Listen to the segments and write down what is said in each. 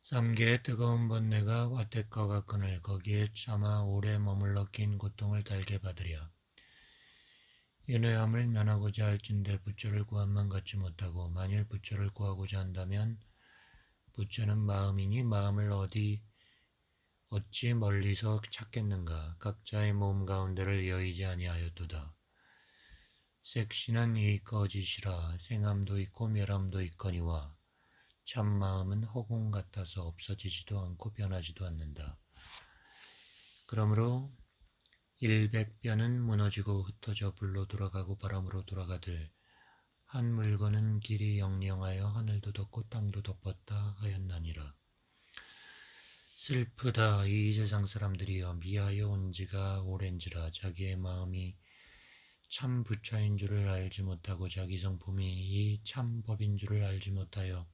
삼계의 뜨거운 번뇌가 와택과 같거늘 거기에 차마 오래 머물러 긴 고통을 달게 받으랴. 인회함을 면하고자 할진대 부처를 구함만 갖지 못하고 만일 부처를 구하고자 한다면 부처는 마음이니 마음을 어찌 멀리서 찾겠는가. 각자의 몸 가운데를 여의지 아니하였도다. 색신은 이 거짓이라 생함도 있고 멸함도 있거니와 참마음은 허공 같아서 없어지지도 않고 변하지도 않는다. 그러므로 일백변은 무너지고 흩어져 불로 돌아가고 바람으로 돌아가들 한 물건은 길이 영영하여 하늘도 덮고 땅도 덮었다 하였나니라. 슬프다 이 세상 사람들이여 미하여 온 지가 오랜지라 자기의 마음이 참 부처인 줄을 알지 못하고 자기 성품이 이 참 법인 줄을 알지 못하여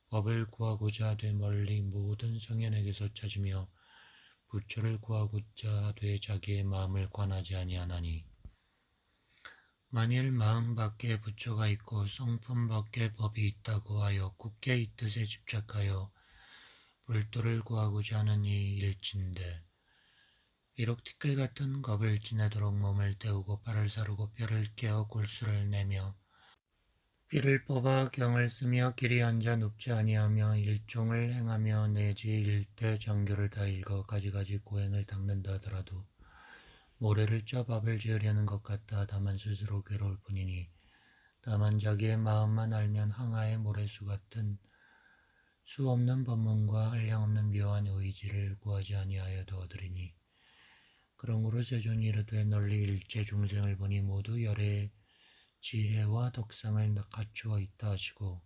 법을 구하고자 하되 멀리 모든 성현에게서 찾으며 부처를 구하고자 하되 자기의 마음을 관하지 아니하나니 만일 마음 밖에 부처가 있고 성품 밖에 법이 있다고 하여 굳게 이 뜻에 집착하여 불도를 구하고자 하는 이 일진데 비록 티끌 같은 겁을 지내도록 몸을 때우고 발을 사르고 뼈를 깨어 골수를 내며 피를 뽑아 경을 쓰며 길이 앉아 눕지 아니하며 일종을 행하며 내지 일대 정교를 다 읽어 가지가지 고행을 닦는다 하더라도 모래를 쪄 밥을 지으려는 것 같다. 다만 스스로 괴로울 뿐이니 다만 자기의 마음만 알면 항아의 모래수 같은 수 없는 법문과 한량없는 묘한 의지를 구하지 아니하여도 얻으리니 그러므로 세존이 이르되 널리 일체 중생을 보니 모두 열의 지혜와 덕상을 갖추어 있다 하시고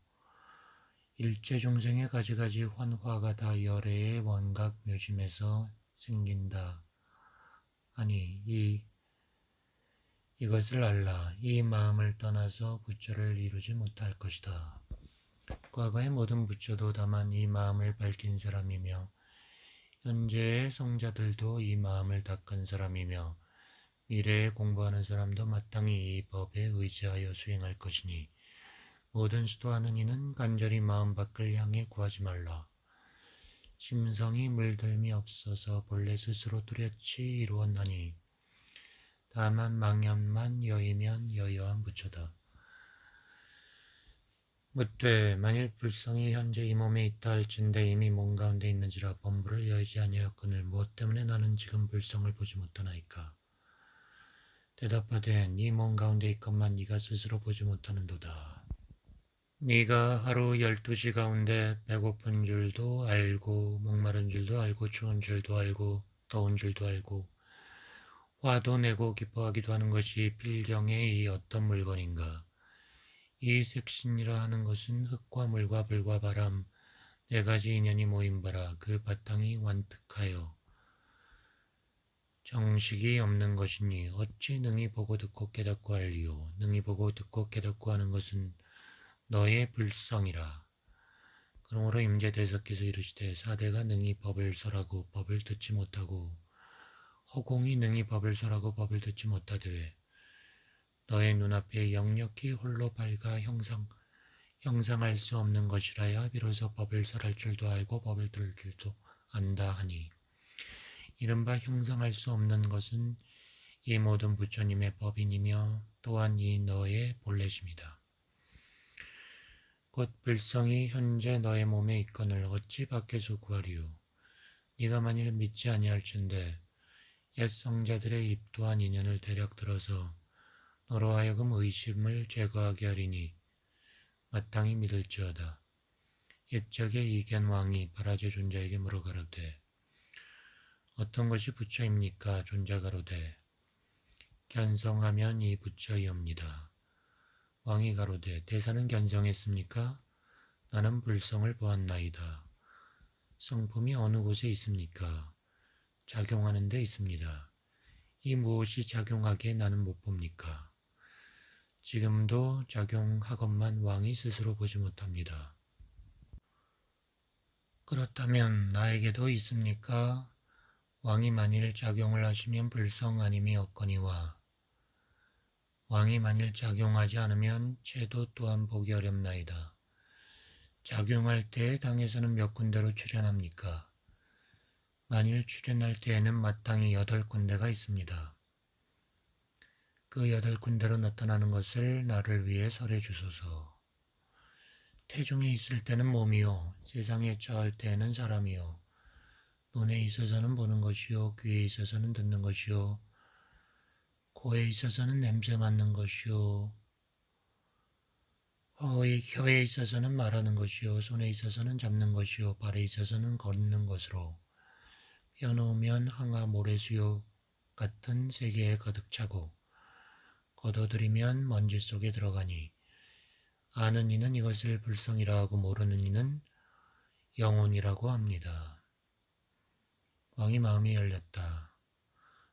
일체 중생의 가지가지 환화가 다 열애의 원각 묘심에서 생긴다 하니 이것을 알라. 이 마음을 떠나서 부처를 이루지 못할 것이다. 과거의 모든 부처도 다만 이 마음을 밝힌 사람이며 현재의 성자들도 이 마음을 닦은 사람이며 미래에 공부하는 사람도 마땅히 이 법에 의지하여 수행할 것이니 모든 수도하는 이는 간절히 마음 밖을 향해 구하지 말라. 심성이 물들미 없어서 본래 스스로 뚜렷이 이루었나니 다만 망연만 여이면 여여한 부처다. 묻되 만일 불성이 현재 이 몸에 있다 할진대 이미 몸 가운데 있는지라 범부를 여의지 아니하였거늘 무엇 때문에 나는 지금 불성을 보지 못하나이까. 대답하되 네 몸 가운데 있건만 네가 스스로 보지 못하는도다. 네가 하루 12시 가운데 배고픈 줄도 알고 목마른 줄도 알고 추운 줄도 알고 더운 줄도 알고 화도 내고 기뻐하기도 하는 것이 필경의 이 어떤 물건인가. 이 색신이라 하는 것은 흙과 물과 불과 바람 네 가지 인연이 모인 바라. 그 바탕이 완특하여 정식이 없는 것이니 어찌 능히 보고 듣고 깨닫고 할리요. 능히 보고 듣고 깨닫고 하는 것은 너의 불성이라. 그러므로 임재대사께서 이르시되 사대가 능히 법을 설하고 법을 듣지 못하고 허공이 능히 법을 설하고 법을 듣지 못하되 너의 눈앞에 역력히 홀로 밝아 형상할 수 없는 것이라야 비로소 법을 설할 줄도 알고 법을 들을 줄도 안다 하니 이른바 형상할 수 없는 것은 이 모든 부처님의 법인이며 또한 이 너의 본래심이다. 곧 불성이 현재 너의 몸에 있거늘 어찌 밖에서 구하리요. 네가 만일 믿지 아니할진대 옛 성자들의 입도한 인연을 대략 들어서 너로 하여금 의심을 제거하게 하리니 마땅히 믿을지어다. 옛적에 이견왕이 바라제 존자에게 물어가로되 어떤 것이 부처입니까? 존자 가로되 견성하면 이 부처이옵니다. 왕이 가로되 대사는 견성했습니까? 나는 불성을 보았나이다. 성품이 어느 곳에 있습니까? 작용하는 데 있습니다. 이 무엇이 작용하기에 나는 못 봅니까? 지금도 작용하건만 왕이 스스로 보지 못합니다. 그렇다면 나에게도 있습니까? 왕이 만일 작용을 하시면 불성 아님이 없거니와 왕이 만일 작용하지 않으면 죄도 또한 보기 어렵나이다. 작용할 때에 당에서는 몇 군데로 출현합니까? 만일 출현할 때에는 마땅히 8군데가 있습니다. 그 8군데로 나타나는 것을 나를 위해 설해 주소서. 태중에 있을 때는 몸이요, 세상에 처할 때에는 사람이요, 눈에 있어서는 보는 것이요, 귀에 있어서는 듣는 것이요, 코에 있어서는 냄새 맡는 것이요, 혀에 있어서는 말하는 것이요, 손에 있어서는 잡는 것이요, 발에 있어서는 걷는 것으로 펴놓으면 항아 모래수요 같은 세계에 가득 차고 걷어들이면 먼지 속에 들어가니 아는 이는 이것을 불성이라 하고 모르는 이는 영혼이라고 합니다. 왕이 마음이 열렸다.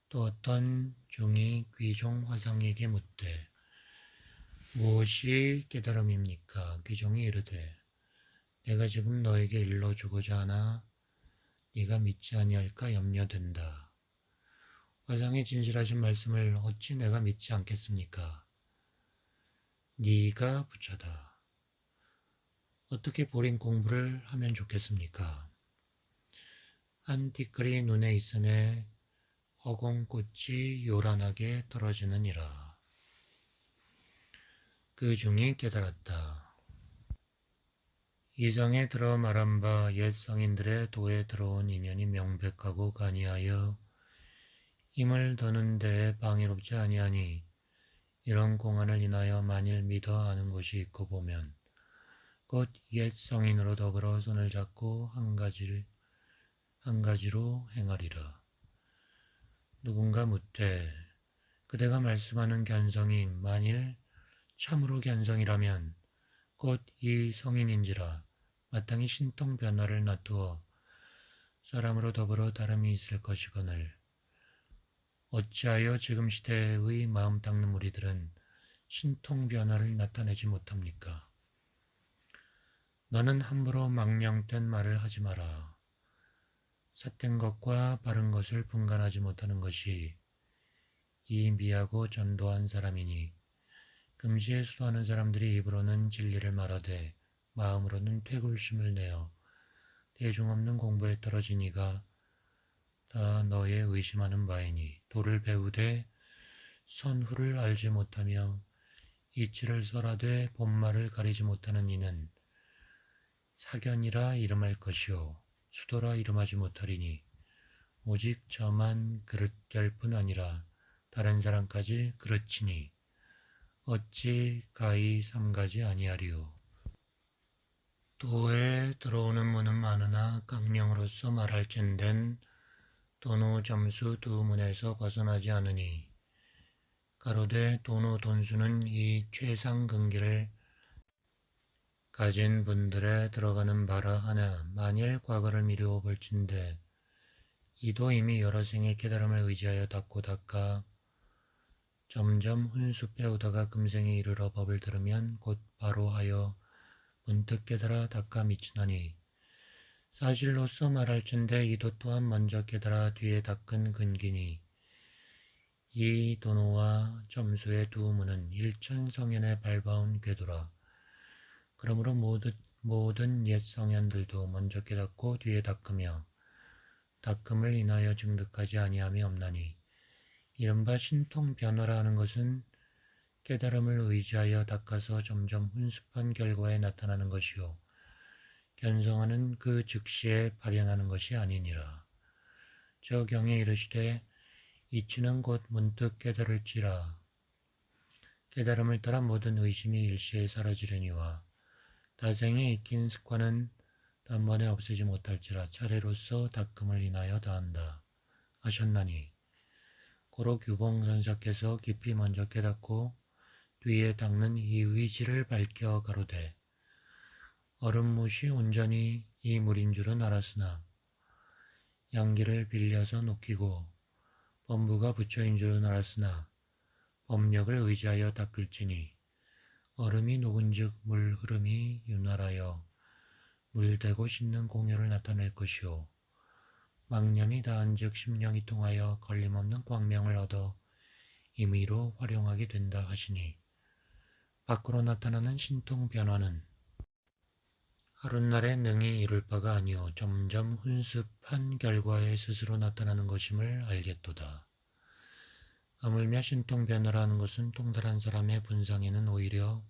또 어떤 종이 귀종 화상에게 묻되 무엇이 깨달음입니까? 귀종이 이르되 내가 지금 너에게 일러주고자 하나 네가 믿지 아니할까 염려된다. 화상의 진실하신 말씀을 어찌 내가 믿지 않겠습니까? 네가 부처다. 어떻게 보린 공부를 하면 좋겠습니까? 한 티끌이 눈에 있음에 허공꽃이 요란하게 떨어지느니라. 그 중이 깨달았다. 이성에 들어 말한 바 옛 성인들의 도에 들어온 인연이 명백하고 간이하여 힘을 더는 데에 방해롭지 아니하니 이런 공안을 인하여 만일 믿어 아는 곳이 있고 보면 곧 옛 성인으로 더불어 손을 잡고 한 가지로 행하리라. 누군가 묻되 그대가 말씀하는 견성이 만일 참으로 견성이라면 곧 이 성인인지라 마땅히 신통 변화를 놔두어 사람으로 더불어 다름이 있을 것이거늘 어찌하여 지금 시대의 마음 닦는 무리들은 신통 변화를 나타내지 못합니까? 너는 함부로 망령된 말을 하지 마라. 삿된 것과 바른 것을 분간하지 못하는 것이 이 미하고 전도한 사람이니 금시에 수도하는 사람들이 입으로는 진리를 말하되 마음으로는 퇴굴심을 내어 대중 없는 공부에 떨어진 이가 다 너의 의심하는 바이니 도를 배우되 선후를 알지 못하며 이치를 설하되 본말을 가리지 못하는 이는 사견이라 이름할 것이요 수도라 이름하지 못하리니 오직 저만 그릇될 뿐 아니라 다른 사람까지 그르치니 어찌 가히 삼가지 아니하리요. 도에 들어오는 문은 많으나 강령으로서 말할진된 도노 점수 두 문에서 벗어나지 않으니 가로되 도노 돈수는 이 최상근기를 가진 분들에 들어가는 바라 하나 만일 과거를 미루어 볼진대 이도 이미 여러 생의 깨달음을 의지하여 닦고 닦아 점점 훈수 빼오다가 금생에 이르러 법을 들으면 곧 바로 하여 문득 깨달아 닦아 미치나니 사실로서 말할진대 이도 또한 먼저 깨달아 뒤에 닦은 근기니 이 도노와 점수의 두 문은 일천성현에 밟아온 궤도라. 그러므로 모든 옛 성현들도 먼저 깨닫고 뒤에 닦으며 닦음을 인하여 증득하지 아니함이 없나니 이른바 신통 변화라 하는 것은 깨달음을 의지하여 닦아서 점점 훈습한 결과에 나타나는 것이요 견성하는 그 즉시에 발현하는 것이 아니니라. 저 경에 이르시되 이치는 곧 문득 깨달을지라. 깨달음을 따라 모든 의심이 일시에 사라지려니와 다생에 익힌 습관은 단번에 없애지 못할지라 차례로서 닦음을 인하여 다한다 하셨나니 고로 규봉선사께서 깊이 먼저 깨닫고 뒤에 닦는 이 의지를 밝혀 가로되 얼음못이 온전히 이 물인 줄은 알았으나 양기를 빌려서 녹이고 범부가 부처인 줄은 알았으나 법력을 의지하여 닦을지니 얼음이 녹은즉 물 흐름이 윤활하여 물대고 씻는 공효를 나타낼 것이요 망념이 다한즉 심령이 통하여 걸림없는 광명을 얻어 임의로 활용하게 된다 하시니 밖으로 나타나는 신통 변화는 하룻날에 능히 이룰 바가 아니오 점점 훈습한 결과에 스스로 나타나는 것임을 알겠도다. 하물며 신통변화라는 것은 통달한 사람의 분상에는 오히려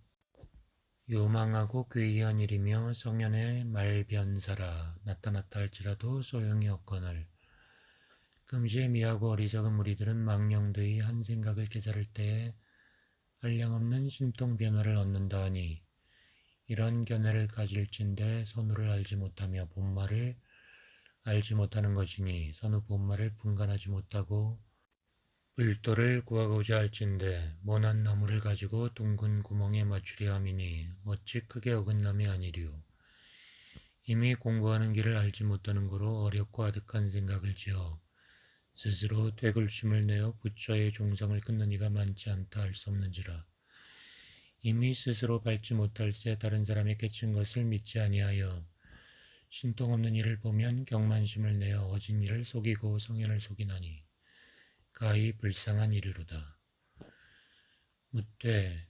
요망하고 괴이한 일이며 성현의 말변사라 나타났다 할지라도 소용이 없거늘 금시에 미하고 어리석은 무리들은 망령되이 한 생각을 깨달을 때에 한량없는 신통변화를 얻는다 하니 이런 견해를 가질진대 선우를 알지 못하며 본말을 알지 못하는 것이니 선우 본말을 분간하지 못하고 불도를 구하고자 할진대 모난 나무를 가지고 둥근 구멍에 맞추려 함이니 어찌 크게 어긋남이 아니리요. 이미 공부하는 길을 알지 못하는 거로 어렵고 아득한 생각을 지어 스스로 되굴심을 내어 부처의 종성을 끊는 이가 많지 않다 할 수 없는지라. 이미 스스로 밟지 못할새 다른 사람의 깨친 것을 믿지 아니하여 신통 없는 일을 보면 경만심을 내어 어진 일을 속이고 성현을 속이나니 가히 불쌍한 일이로다. 묻되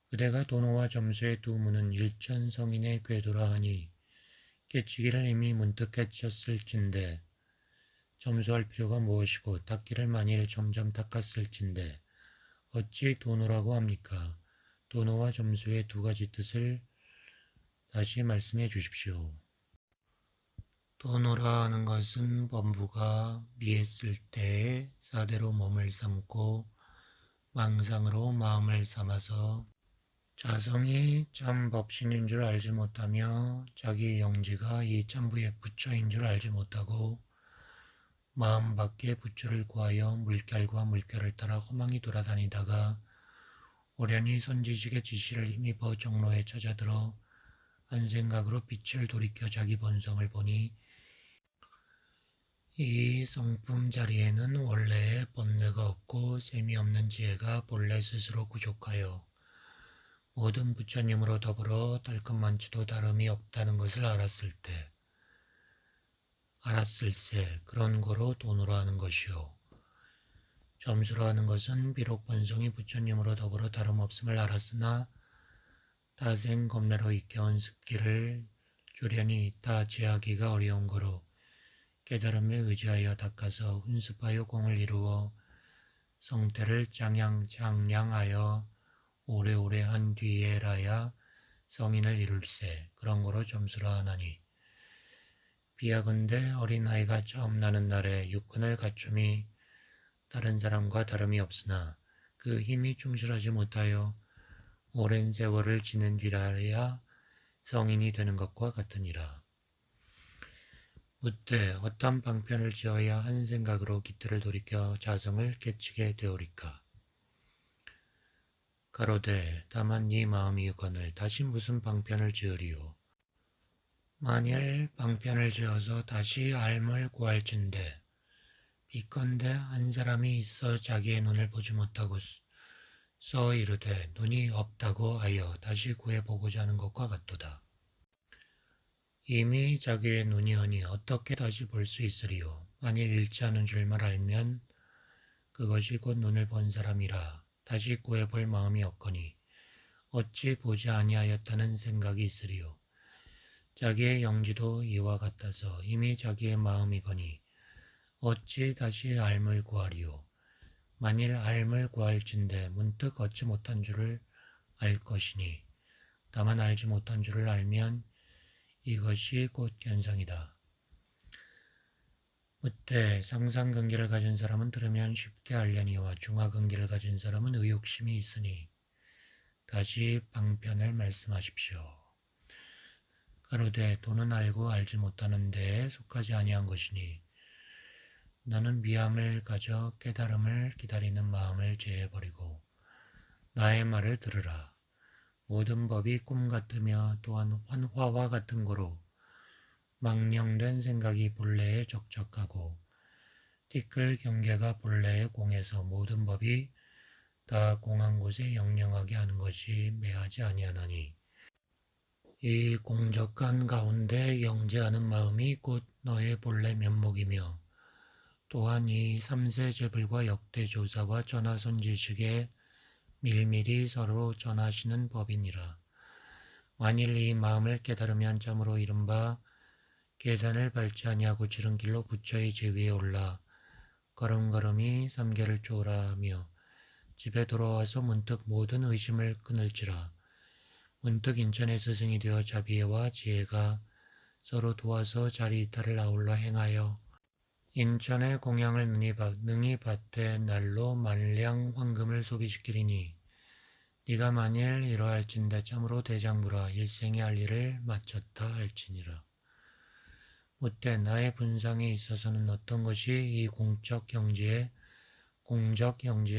그대가 도노와 점수의 두 문은 일천성인의 궤도라 하니 깨치기를 이미 문득 깨쳤을진데 점수할 필요가 무엇이고 닦기를 만일 점점 닦았을진데 어찌 도노라고 합니까? 도노와 점수의 두 가지 뜻을 다시 말씀해 주십시오. 도노라 하는 것은 범부가 미했을 때에 사대로 몸을 삼고 망상으로 마음을 삼아서 자성이 참 법신인 줄 알지 못하며 자기 영지가 이 참부의 부처인 줄 알지 못하고 마음 밖에 부처를 구하여 물결과 물결을 따라 허망히 돌아다니다가 오련히 선지식의 지시를 힘입어 정로에 찾아들어 한 생각으로 빛을 돌이켜 자기 본성을 보니 이 성품 자리에는 원래의 번뇌가 없고 셈이 없는 지혜가 본래 스스로 부족하여 모든 부처님으로 더불어 달콤만치도 다름이 없다는 것을 알았을세 그런 거로 도노라 하는 것이요. 점수로 하는 것은 비록 본성이 부처님으로 더불어 다름없음을 알았으나 다생 겁내로 익혀온 습기를 조련이 있다 제하기가 어려운 거로 깨달음에 의지하여 닦아서 훈습하여 공을 이루어 성태를 장양하여 오래오래 한 뒤에라야 성인을 이룰세 그런 거로 점수라 하나니 비하건대 어린아이가 처음 나는 날에 육근을 갖춤이 다른 사람과 다름이 없으나 그 힘이 충실하지 못하여 오랜 세월을 지낸 뒤라야 성인이 되는 것과 같으니라. 묻되 어떤 방편을 지어야 한 생각으로 기틀을 돌이켜 자성을 깨치게 되오리까? 가로되 다만 네 마음이 유건을 다시 무슨 방편을 지으리요? 만일 방편을 지어서 다시 알물 구할진대 비건대 한 사람이 있어 자기의 눈을 보지 못하고 써 이르되 눈이 없다고 하여 다시 구해보고자 하는 것과 같도다. 이미 자기의 눈이 허니 어떻게 다시 볼 수 있으리요? 만일 잃지 않은 줄만 알면 그것이 곧 눈을 본 사람이라 다시 구해볼 마음이 없거니 어찌 보지 아니하였다는 생각이 있으리요? 자기의 영지도 이와 같아서 이미 자기의 마음이거니 어찌 다시 알물 구하리요? 만일 알물 구할진대 문득 얻지 못한 줄을 알 것이니 다만 알지 못한 줄을 알면 이것이 곧 견성이다. 묻되 상상근기를 가진 사람은 들으면 쉽게 알려니와 중화근기를 가진 사람은 의욕심이 있으니 다시 방편을 말씀하십시오. 가로되 도는 알고 알지 못하는 데에 속하지 아니한 것이니 너는 미함을 가져 깨달음을 기다리는 마음을 제해버리고 나의 말을 들으라. 모든 법이 꿈 같으며 또한 환화와 같은 거로 망령된 생각이 본래에 적적하고 티끌 경계가 본래의 공에서 모든 법이 다 공한 곳에 영영하게 하는 것이 매하지 아니하나니 이 공적한 가운데 영재하는 마음이 곧 너의 본래 면목이며 또한 이 삼세 제불과 역대 조사와 전하손지식에 밀밀히 서로 전하시는 법이니라. 만일 이 마음을 깨달으면 참으로 이른바 계단을 밟지 아니하고 지름길로 부처의 제위에 올라 걸음걸음이 삼계를 쪼으라 하며 집에 돌아와서 문득 모든 의심을 끊을지라. 문득 인천의 스승이 되어 자비와 지혜가 서로 도와서 자리이탈을 아울러 행하여 인천의 공양을 능히 받되 날로 만량 황금을 소비시키리니 네가 만일 이러할진대 참으로 대장부라 일생에 할 일을 마쳤다 할지니라. 묻되 나의 분상에 있어서는 어떤 것이 이 공적 영지의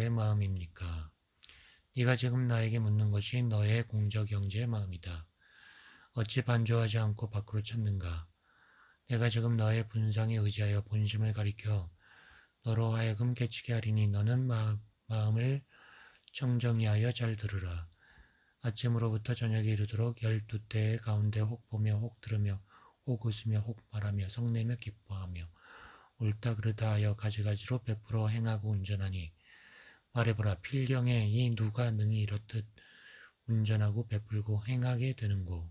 마음입니까? 네가 지금 나에게 묻는 것이 너의 공적 영지의 마음이다. 어찌 반조하지 않고 밖으로 찾는가? 내가 지금 너의 분상에 의지하여 본심을 가리켜 너로 하여금 깨치게 하리니 너는 마음을 청정히 하여 잘 들으라. 아침으로부터 저녁에 이르도록 12때의 가운데 혹 보며 혹 들으며 혹 웃으며 혹 말하며 성내며 기뻐하며 옳다 그르다 하여 가지가지로 베풀어 행하고 운전하니 말해보라. 필경에 이 누가 능히 이렇듯 운전하고 베풀고 행하게 되는고.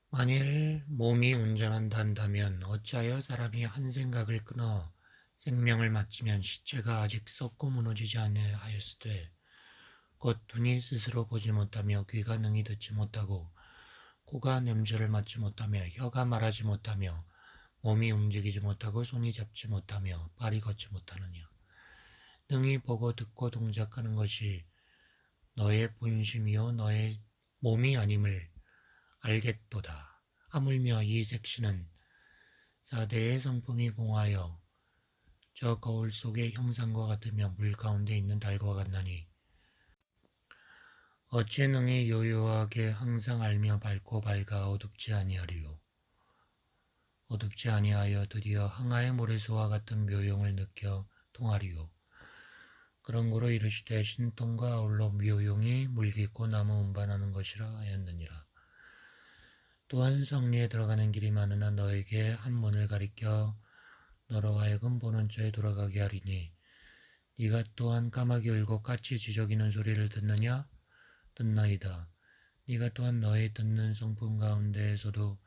만일 몸이 운전한다 한다면 어찌하여 사람이 한 생각을 끊어 생명을 마치면 시체가 아직 썩고 무너지지 아니하였으되 곧 눈이 스스로 보지 못하며 귀가 능히 듣지 못하고 코가 냄새를 맡지 못하며 혀가 말하지 못하며 몸이 움직이지 못하고 손이 잡지 못하며 발이 걷지 못하느냐. 능히 보고 듣고 동작하는 것이 너의 본심이요 너의 몸이 아님을 알겠도다. 하물며 이 색시는 사대의 성품이 공하여 저 거울 속의 형상과 같으며 물 가운데 있는 달과 같나니 어찌 능히 요요하게 항상 알며 밝고 밝아 어둡지 아니하리요. 어둡지 아니하여 드디어 항아의 모래소와 같은 묘용을 느껴 통하리요. 그런 고로 이르시되 신통과 아울러 묘용이 물깃고 나무 운반하는 것이라 하였느니라. 또한 성리에 들어가는 길이 많으나 너에게 한 문을 가리켜 너로 하여금 보는 자에 돌아가게 하리니 네가 또한 까마귀 울고 까치 지저귀는 소리를 듣느냐? 듣나이다. 네가 또한 너의 듣는 성품 가운데에서도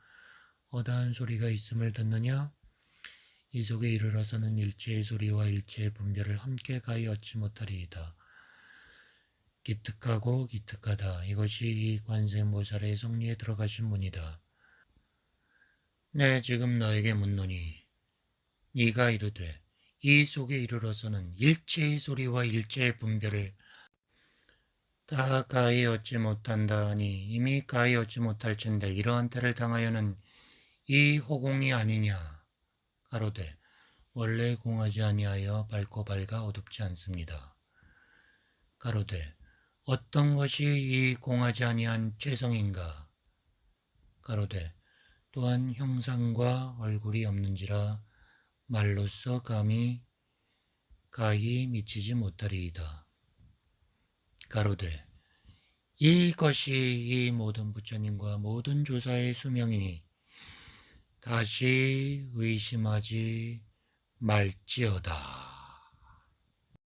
허다한 소리가 있음을 듣느냐? 이 속에 이르러서는 일체의 소리와 일체의 분별을 함께 가히 얻지 못하리이다. 기특하고 기특하다. 이것이 이 관세음보살의 성리에 들어가신 문이다. 네, 지금 너에게 묻노니 네가 이르되 이 속에 이르러서는 일체의 소리와 일체의 분별을 다 가히 얻지 못한다 하니 이미 가히 얻지 못할진대 이러한 때를 당하여는 이 호공이 아니냐. 가로되 원래 공하지 아니하여 밝고 밝아 어둡지 않습니다. 가로되 어떤 것이 이 공하지 아니한 죄성인가? 가로되 또한 형상과 얼굴이 없는지라 말로써 감히 가히 미치지 못하리이다. 가로되 이것이 이 모든 부처님과 모든 조사의 수명이니 다시 의심하지 말지어다.